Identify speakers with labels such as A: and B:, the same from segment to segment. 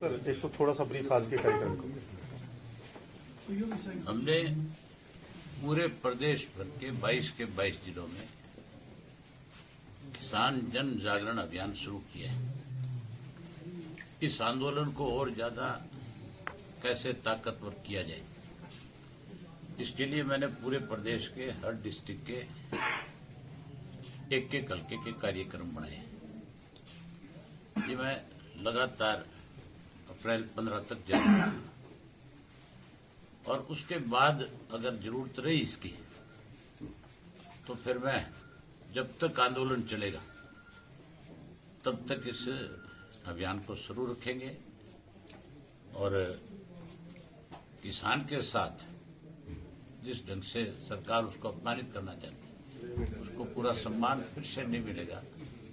A: Sir एक तो थोड़ा सा ब्रीफ आज के कार्यक्रम को।
B: हमने पूरे प्रदेश भर के 22 के 22 जिलों में किसान जन जागरण अभियान शुरू किया है। इस आंदोलन को और ज्यादा कैसे ताकतवर किया जाए, इसके लिए मैंने पूरे प्रदेश के हर डिस्ट्रिक्ट के एक हल्के के कार्यक्रम बनाए। ये मैं लगातार अप्रैल 15 तक जारी, और उसके बाद अगर जरूरत रही इसकी तो फिर मैं जब तक आंदोलन चलेगा तब तक इस अभियान को शुरू रखेंगे। और किसान के साथ जिस ढंग से सरकार उसको अपमानित करना चाहती है, उसको पूरा सम्मान फिर से नहीं मिलेगा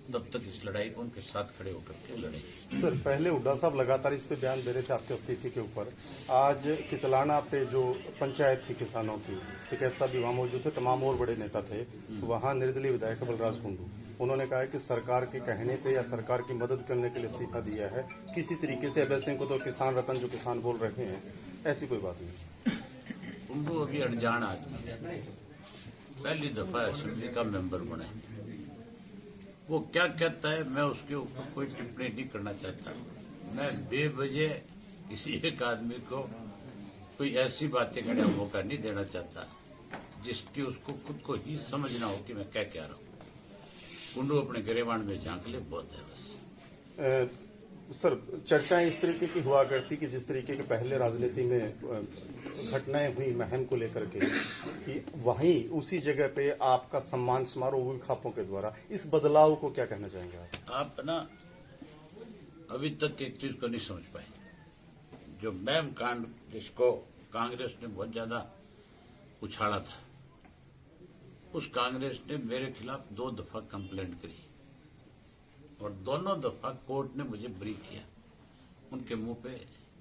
B: तब तक इस लड़ाई को उनके साथ खड़े होकर के लड़ेंगे।
A: सर पहले हुड्डा साहब लगातार इस पे बयान दे रहे थे आपके इस्तीफे के ऊपर। आज कितलाना पे जो पंचायत थी किसानों की, टिकैत साहब भी वहाँ मौजूद थे, तमाम और बड़े नेता थे। वहाँ निर्दलीय विधायक बलराज कुंडू, उन्होंने कहा है कि सरकार के कहने पे या सरकार की मदद करने के लिए इस्तीफा दिया है। किसी तरीके से अभय सिंह को तो किसान रतन जो किसान बोल रहे हैं, ऐसी कोई बात नहीं।
B: कुंडू अभी अनजान आदमी है, पहली दफा असेंबली का मेंबर बने। वो क्या कहता है मैं उसके ऊपर कोई टिप्पणी नहीं करना चाहता। मैं बेवजह किसी एक आदमी को कोई ऐसी बातें करने का मौका नहीं देना चाहता जिसकी उसको खुद को ही समझना हो कि मैं क्या कह रहा हूँ। कुंडू अपने गिरेबान में झांक ले, बहुत है बस।
A: सर चर्चाएं इस तरीके की हुआ करती कि जिस तरीके के पहले राजनीति में घटनाएं हुई महम को लेकर के, कि वहीं उसी जगह पे आपका सम्मान समारोह हुई खापों के द्वारा, इस बदलाव को क्या कहना चाहेंगे
B: आप ना अभी तक एक चीज को नहीं समझ पाए। जो मैम कांड जिसको कांग्रेस ने बहुत ज्यादा उछाला था, उस कांग्रेस ने मेरे खिलाफ 2 दफा कंप्लेंट करी और दोनों दफा कोर्ट ने मुझे बरी किया। उनके मुंह पे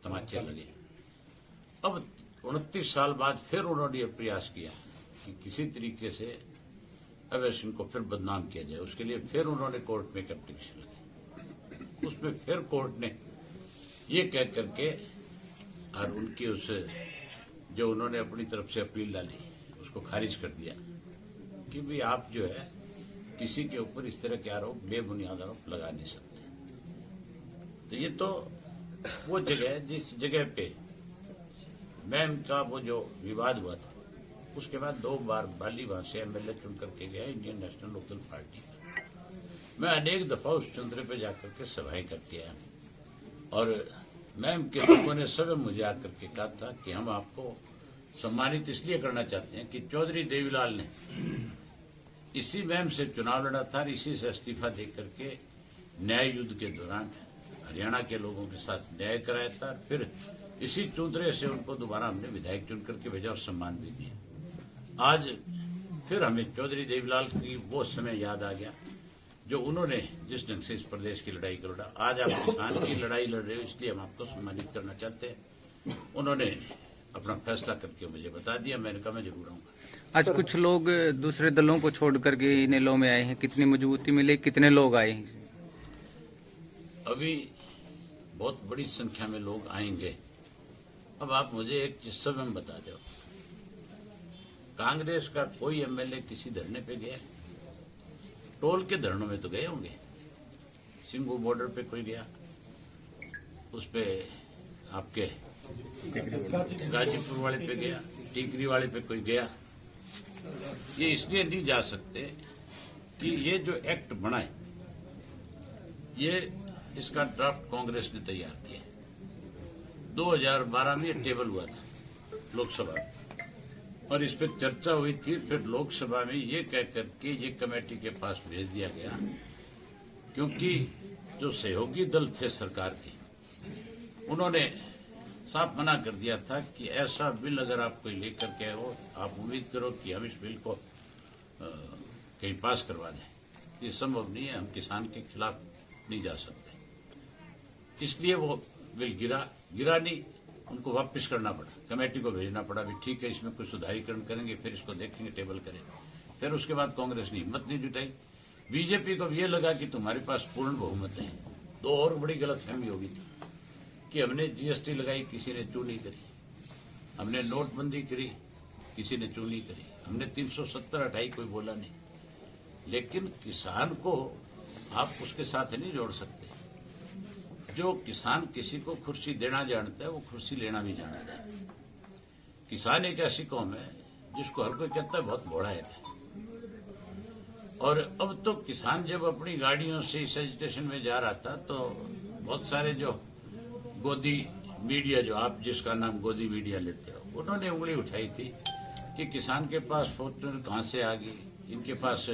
B: तमाचे लगे। अब 29 साल बाद फिर उन्होंने ये प्रयास किया कि किसी तरीके से अभय सिंह को फिर बदनाम किया जाए। उसके लिए फिर उन्होंने कोर्ट में एक एप्लीकेशन लगाई। उसमें फिर कोर्ट ने ये कह करके और उनकी उस जो उन्होंने अपनी तरफ से अपील डाली उसको खारिज कर दिया कि भाई आप जो है किसी के ऊपर इस तरह के आरोप, बेबुनियाद आरोप लगा नहीं सकते। तो ये तो वो जगह है जिस जगह पे मैम का वो जो विवाद हुआ था, उसके बाद 2 बार बाली वहां से एमएलए चुन करके गया इंडियन नेशनल लोकदल पार्टी का। मैं अनेक दफा उस चंद्र पे जाकर के सभाएं करके आया और मैम के लोगों ने सब मुझे आकर के कहा था कि हम आपको सम्मानित इसलिए करना चाहते हैं कि चौधरी देवीलाल ने इसी मैम से चुनाव लड़ा था, इसी से इस्तीफा दे करके न्याय युद्ध के दौरान हरियाणा के लोगों के साथ न्याय कराया था। फिर इसी चुंदरे से उनको दोबारा हमने विधायक चुन करके भेजा और सम्मान भी दिया। आज फिर हमें चौधरी देवीलाल की वो समय याद आ गया जो उन्होंने जिस ढंग से इस प्रदेश की लड़ाई को लड़ा। आज आप किसान की लड़ाई लड़ रहे हो, इसलिए हम आपको सम्मानित करना चाहते हैं। उन्होंने अपना फैसला करके मुझे बता दिया। मैंने कहा मैं जरूर आऊंगा।
C: आज कुछ लोग दूसरे दलों को छोड़ करके इनेलो में आए हैं, कितनी मजबूती मिले, कितने लोग आए हैं?
B: अभी बहुत बड़ी संख्या में लोग आएंगे। अब आप मुझे एक चीज सब में बता दो, कांग्रेस का कोई एमएलए किसी धरने पे गया? टोल के धरनों में तो गए होंगे। सिंगू बॉर्डर पे कोई गया, उस पे आपके गाजीपुर वाले पे गया, टीकरी वाले पे कोई गया। ये इसलिए नहीं जा सकते कि ये जो एक्ट बना है, ये इसका ड्राफ्ट कांग्रेस ने तैयार किया। 2012 में ये टेबल हुआ था लोकसभा में और इस पर चर्चा हुई थी। फिर लोकसभा में ये कह करके ये कमेटी के पास भेज दिया गया, क्योंकि जो सहयोगी दल थे सरकार के, उन्होंने साफ मना कर दिया था कि ऐसा बिल अगर आप कोई लेकर के हो, आप उम्मीद करो कि हम इस बिल को कहीं पास करवा दें। ये संभव नहीं है, हम किसान के खिलाफ नहीं जा सकते। इसलिए वो बिल गिरा नहीं, उनको वापस करना पड़ा, कमेटी को भेजना पड़ा। भी ठीक है, इसमें कुछ सुधारीकरण करेंगे, फिर इसको देखेंगे, टेबल करेंगे। फिर उसके बाद कांग्रेस ने हिम्मत नहीं जुटाई। बीजेपी को ये लगा कि तुम्हारे पास पूर्ण बहुमत है। 2 और बड़ी गलतफहमी होगी थी कि हमने जीएसटी लगाई, किसी ने चू नहीं करी। हमने नोटबंदी करी, किसी ने चू नहीं करी। हमने 370 हटाई, कोई बोला नहीं। लेकिन किसान को आप उसके साथ नहीं जोड़ सकते। जो किसान किसी को कुर्सी देना जानता है, वो कुर्सी लेना भी जानता है। किसान एक ऐसी कौम है जिसको हर कोई कहता है बहुत भोला है। और अब तो किसान जब अपनी गाड़ियों से इस एजिटेशन में जा रहा था, तो बहुत सारे जो गोदी मीडिया, जो आप जिसका नाम गोदी मीडिया लेते हो, उन्होंने उंगली उठाई थी कि किसान के पास फॉर्च्यूनर कहां से आ गई, इनके पास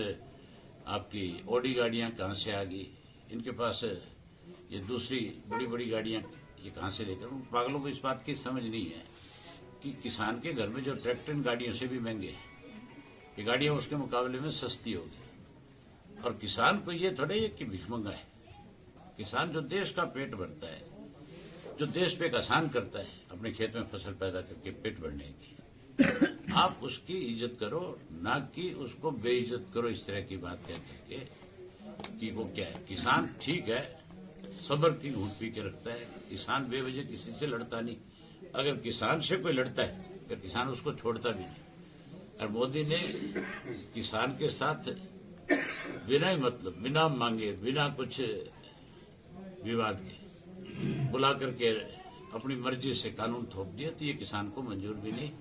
B: आपकी ऑडी गाड़ियां कहां से आ गई, इनके पास ये दूसरी बड़ी बड़ी गाड़ियां ये कहां से लेकर। उन पागलों को इस बात की समझ नहीं है कि किसान के घर में जो ट्रैक्टर इन गाड़ियों से भी महंगे हैं, ये गाड़ियां उसके मुकाबले में सस्ती होगी। और किसान को ये थोड़ा कि भिखमंगा है। किसान जो देश का पेट भरता है, जो देश पे एक आसान करता है अपने खेत में फसल पैदा करके पेट भरने की, आप उसकी इज्जत करो, ना कि उसको बेइज्जत करो इस तरह की बात कह करके कि वो क्या है। किसान ठीक है, सब्र की घूंट पी के रखता है। किसान बेवजह किसी से लड़ता नहीं। अगर किसान से कोई लड़ता है फिर किसान उसको छोड़ता भी नहीं। और मोदी ने किसान के साथ बिना ही मतलब, बिना मांगे, बिना कुछ विवाद के बुला करके अपनी मर्जी से कानून थोप दिया, तो ये किसान को मंजूर भी नहीं।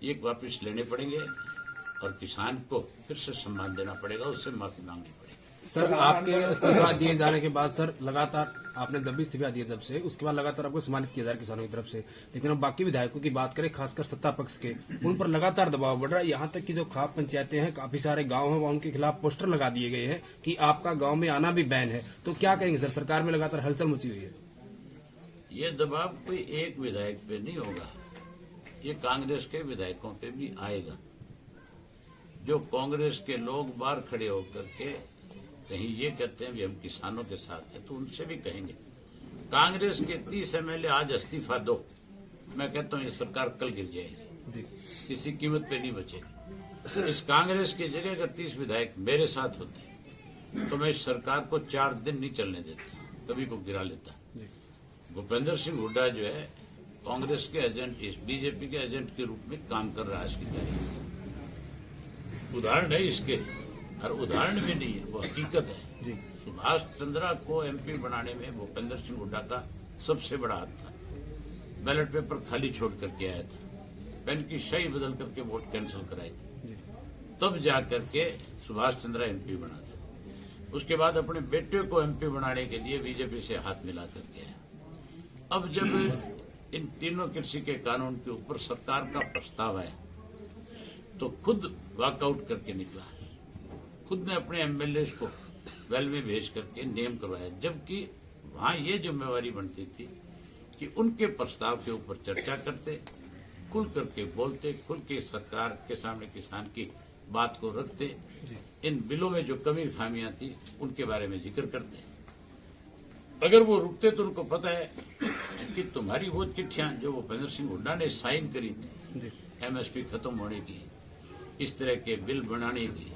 B: ये वापस लेने पड़ेंगे और किसान को फिर से सम्मान देना पड़ेगा, उससे माफी मांगनी पड़ेगी।
D: सर, आपके इस्तीफा दिए जाने के बाद सर लगातार आपने जब भी इस्तीफा दिया, जब से उसके बाद लगातार आपको सम्मानित किया जा रहा है किसानों की तरफ से। लेकिन अब बाकी विधायकों की बात करें, खासकर सत्ता पक्ष के, उन पर लगातार दबाव बढ़ रहा है। यहाँ तक कि जो खाप पंचायतें हैं, काफी सारे गांव हैं, वहाँ उनके खिलाफ पोस्टर लगा दिए गए हैं कि आपका गांव में आना भी बैन है। तो क्या कहेंगे सर, सरकार में लगातार हलचल मची हुई है।
B: ये दबाव कोई एक विधायक पे नहीं होगा, ये कांग्रेस के विधायकों पे भी आएगा। जो कांग्रेस के लोग बाहर खड़े होकर के कहीं ये कहते हैं कि हम किसानों के साथ हैं, तो उनसे भी कहेंगे कांग्रेस के 30 एमएलए आज इस्तीफा दो, मैं कहता हूं ये सरकार कल गिर जाएगी, किसी कीमत पे नहीं बचेगी। इस कांग्रेस की जगह अगर 30 विधायक मेरे साथ होते तो मैं इस सरकार को 4 दिन नहीं चलने देता, कभी को गिरा लेता। भूपेंद्र सिंह हुड्डा जो है कांग्रेस के एजेंट, इस बीजेपी के एजेंट के रूप में काम कर रहा है। इसकी तारीख उदाहरण है इसके, और उदाहरण भी नहीं है, वो हकीकत है। सुभाष चंद्रा को एमपी बनाने में भूपेंद्र सिंह हुड्डा का सबसे बड़ा हाथ था। बैलेट पेपर खाली छोड़ करके आया था, पेन की स्याही बदल करके वोट कैंसिल कराई थी, तब जाकर के सुभाष चंद्रा एमपी बना था। उसके बाद अपने बेटे को एमपी बनाने के लिए बीजेपी से हाथ मिला करके आया। अब जब इन तीनों कृषि के कानून के ऊपर सरकार का प्रस्ताव आया, तो खुद वॉकआउट करके निकला, खुद ने अपने एमएलए को वेल में भेज करके नियम करवाया, जबकि वहां ये जिम्मेवारी बनती थी कि उनके प्रस्ताव के ऊपर चर्चा करते, खुल करके बोलते, खुल के सरकार के सामने किसान की बात को रखते, इन बिलों में जो कमी खामियां थी उनके बारे में जिक्र करते। अगर वो रुकते तो उनको पता है कि तुम्हारी वो चिट्ठियां जो भूपेंद्र सिंह हुड्डा ने साइन करी थी एमएसपी खत्म होने की, इस तरह के बिल बनाने की,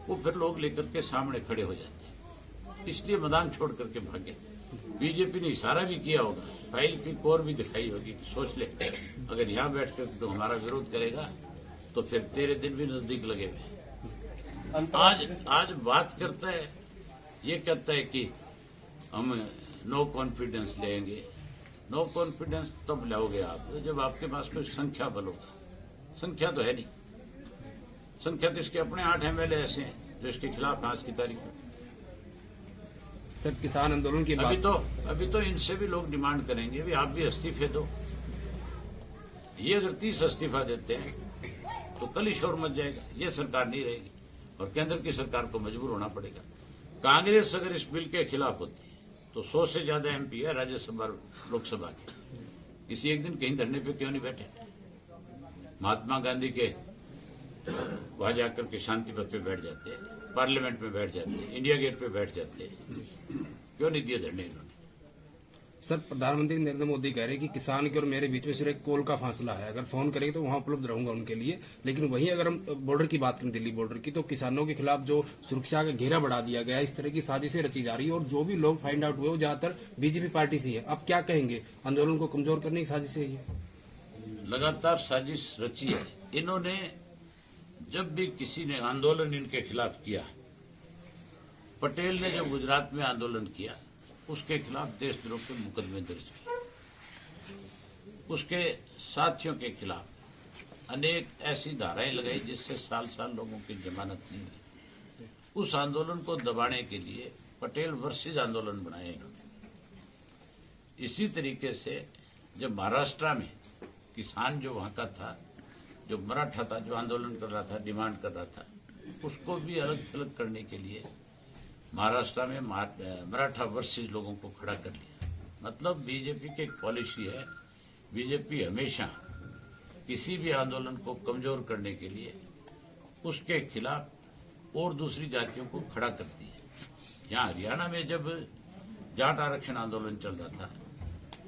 B: वो फिर लोग लेकर के सामने खड़े हो जाते, इसलिए मैदान छोड़ करके भागे। बीजेपी ने इशारा भी किया होगा, फाइल की कोर भी दिखाई होगी, सोच ले अगर यहां बैठ कर तो हमारा विरोध करेगा तो फिर तेरे दिन भी नजदीक लगे हुए। आज बात करता है, ये कहता है कि हम नो कॉन्फिडेंस लेंगे। नो कॉन्फिडेंस तब लाओगे आप जब आपके पास कोई संख्या बल होगा। संख्या तो है नहीं, संख्या तो इसके अपने 8 एमएलए ऐसे हैं जो इसके खिलाफ आज की तारीख में।
D: सर, किसान आंदोलन की बात
B: अभी तो इनसे भी लोग डिमांड करेंगे भी आप भी इस्तीफे दो। ये अगर 30 इस्तीफा देते हैं तो कल ही शोर मच जाएगा, ये सरकार नहीं रहेगी और केंद्र की सरकार को मजबूर होना पड़ेगा। कांग्रेस अगर इस बिल के खिलाफ होती है तो 100 से ज्यादा एमपी है राज्यसभा लोकसभा के, किसी एक दिन कहीं धरने पे क्यों नहीं बैठे? महात्मा गांधी के वहां जाकर के शांति पथ पे बैठ जाते, पार्लियामेंट में बैठ जाते, इंडिया गेट पे बैठ जाते, क्यों नहीं दिए धरने इन्होंने?
D: सर, प्रधानमंत्री नरेंद्र मोदी कह रहे हैं कि किसान के और मेरे बीच में सिर्फ एक कॉल का फासला है, अगर फोन करेंगे तो वहां उपलब्ध रहूंगा उनके लिए। लेकिन वहीं अगर हम बॉर्डर की बात करें, दिल्ली बॉर्डर की, तो किसानों के खिलाफ जो सुरक्षा का घेरा बढ़ा दिया गया है, इस तरह की साजिशें रची जा रही है और जो भी लोग फाइंड आउट हुए वो ज्यादातर बीजेपी पार्टी से ही है। आप क्या कहेंगे, आंदोलन को कमजोर करने की साजिश है ये?
B: लगातार साजिश रची है इन्होंने। जब भी किसी ने आंदोलन इनके खिलाफ किया, पटेल ने जब गुजरात में आंदोलन किया, उसके खिलाफ देशद्रोह के मुकदमे दर्ज किए। उसके साथियों के खिलाफ अनेक ऐसी धाराएं लगाई जिससे साल साल लोगों की जमानत नहीं हुई। उस आंदोलन को दबाने के लिए पटेल वर्सेज आंदोलन बनाया इन्होंने। इसी तरीके से जब महाराष्ट्र में किसान जो वहां का था, जो मराठा था, जो आंदोलन कर रहा था, डिमांड कर रहा था, उसको भी अलग थलग करने के लिए महाराष्ट्र में मराठा वर्सेज लोगों को खड़ा कर लिया। मतलब बीजेपी की एक पॉलिसी है, बीजेपी हमेशा किसी भी आंदोलन को कमजोर करने के लिए उसके खिलाफ और दूसरी जातियों को खड़ा करती है। यहाँ हरियाणा में जब जाट आरक्षण आंदोलन चल रहा था,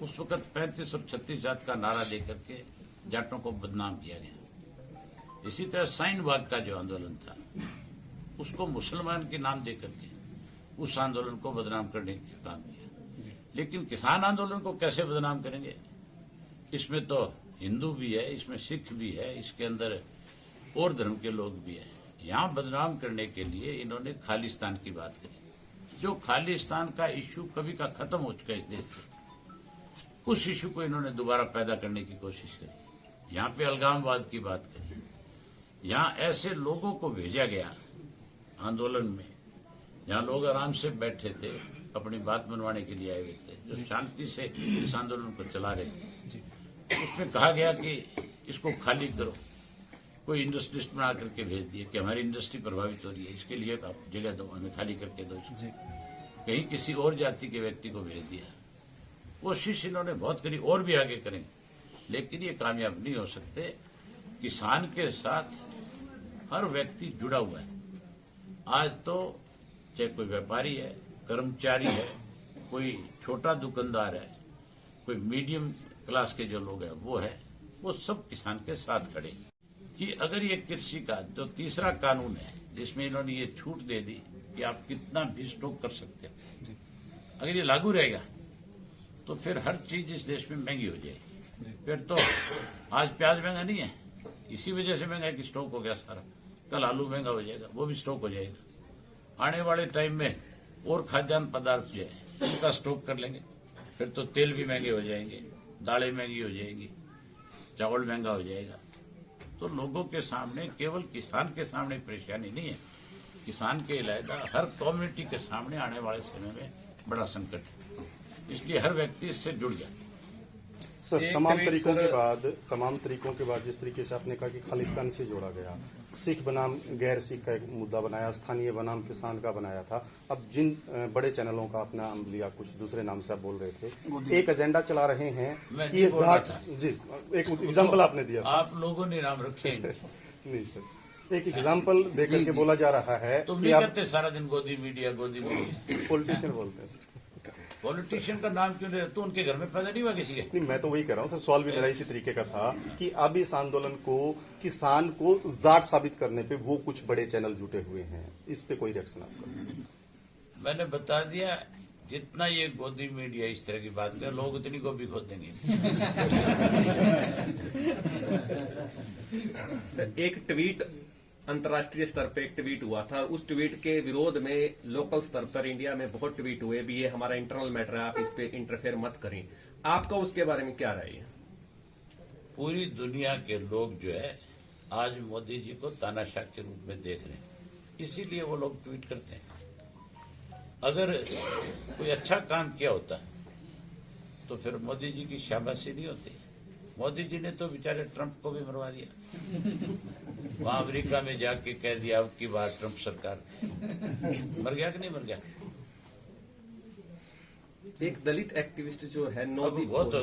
B: उस वक्त 35 और 36 जात का नारा देकर के जाटों को बदनाम किया गया। इसी तरह साइन बाग का जो आंदोलन था, उसको मुसलमान के नाम देकर के उस आंदोलन को बदनाम करने का काम किया। लेकिन किसान आंदोलन को कैसे बदनाम करेंगे? इसमें तो हिंदू भी है, इसमें सिख भी है, इसके अंदर और धर्म के लोग भी हैं। यहां बदनाम करने के लिए इन्होंने खालिस्तान की बात करी। जो खालिस्तान का इश्यू कभी का खत्म हो चुका है इस देश से, उस इश्यू को इन्होंने दोबारा पैदा करने की कोशिश करी। यहां पे अलगामवाद की बात करी। यहां ऐसे लोगों को भेजा गया आंदोलन में, जहां लोग आराम से बैठे थे, अपनी बात मनवाने के लिए आए हुए थे, जो शांति से इस आंदोलन को चला रहे थे। उसमें कहा गया कि इसको खाली करो। कोई इंडस्ट्रिस्ट बना करके भेज दिए कि हमारी इंडस्ट्री प्रभावित हो रही है, इसके लिए आप जगह दो, हमें खाली करके दो इसको। कहीं किसी और जाति के व्यक्ति को भेज दिया। कोशिश इन्होंने बहुत करी, और भी आगे करेंगे, लेकिन ये कामयाब नहीं हो सकते। किसान के साथ हर व्यक्ति जुड़ा हुआ है। आज तो चाहे कोई व्यापारी है, कर्मचारी है, कोई छोटा दुकानदार है, कोई मीडियम क्लास के जो लोग हैं वो सब किसान के साथ खड़े कि अगर ये कृषि का जो तीसरा कानून है, जिसमें इन्होंने ये छूट दे दी कि आप कितना भी स्टॉक कर सकते हो, अगर ये लागू रहेगा तो फिर हर चीज इस देश में महंगी हो जाएगी। फिर तो आज प्याज महंगा नहीं है, इसी वजह से महंगा है कि स्टॉक हो गया सारा। कल आलू महंगा हो जाएगा, वो भी स्टॉक हो जाएगा। आने वाले टाइम में और खाद्यान्न पदार्थ जो है उनका स्टॉक कर लेंगे, फिर तो तेल भी महंगे हो जाएंगे, दालें महंगी हो जाएंगी, चावल महंगा हो जाएगा। तो लोगों के सामने, केवल किसान के सामने परेशानी नहीं है, किसान के अलावा हर कम्युनिटी के सामने आने वाले समय में बड़ा संकट है। इसलिए हर व्यक्ति इससे जुड़ गया।
A: सर, तमाम तरीकों के बाद जिस तरीके से आपने कहा कि खालिस्तान से जोड़ा गया, सिख बनाम गैर सिख का एक मुद्दा बनाया, स्थानीय बनाम किसान का बनाया था। अब जिन बड़े चैनलों का अपना नाम लिया, कुछ दूसरे नाम से आप बोल रहे थे, एक एजेंडा चला रहे हैं कि ये जाट, जी एक एग्जाम्पल आपने दिया,
B: आप लोगों ने नाम रखे
A: नहीं सर, एक एग्जाम्पल देकर के बोला जा रहा है
B: तुम
A: कि
B: नहीं
A: आप
B: करते सारा दिन गोदी मीडिया
A: पॉलिटिशियन बोलते हैं।
B: पॉलिटिशियन का नाम क्यों नहीं? तो उनके घर में पैदा नहीं हुआ किसी के?
A: नहीं, मैं तो वही कह रहा हूँ सर, सवाल भी मेरा इसी तरीके का था कि अब इस आंदोलन को, किसान को जाट साबित करने पे वो कुछ बड़े चैनल जुटे हुए हैं, इस पे कोई रिएक्शन आपका?
B: मैंने बता दिया, जितना ये गोदी मीडिया इस तरह की बात करे, लोग उतनी गोभी खोद देंगे।
E: एक ट्वीट अंतर्राष्ट्रीय स्तर पे एक ट्वीट हुआ था, उस ट्वीट के विरोध में लोकल स्तर पर इंडिया में बहुत ट्वीट हुए भी, ये हमारा इंटरनल मैटर है, आप इस पे इंटरफेयर मत करें। आपका उसके बारे में क्या राय है?
B: पूरी दुनिया के लोग जो है आज मोदी जी को तानाशाह के रूप में देख रहे हैं, इसीलिए वो लोग ट्वीट करते हैं। अगर कोई अच्छा काम किया होता तो फिर मोदी जी की शाबाशी नहीं होती। मोदी जी ने तो बेचारे ट्रंप को भी मरवा दिया। वहां अमेरिका में जाके कह दिया अब की बार ट्रंप सरकार। मर गया कि नहीं मर गया?
E: एक दलित एक्टिविस्ट जो है
B: अब बहुत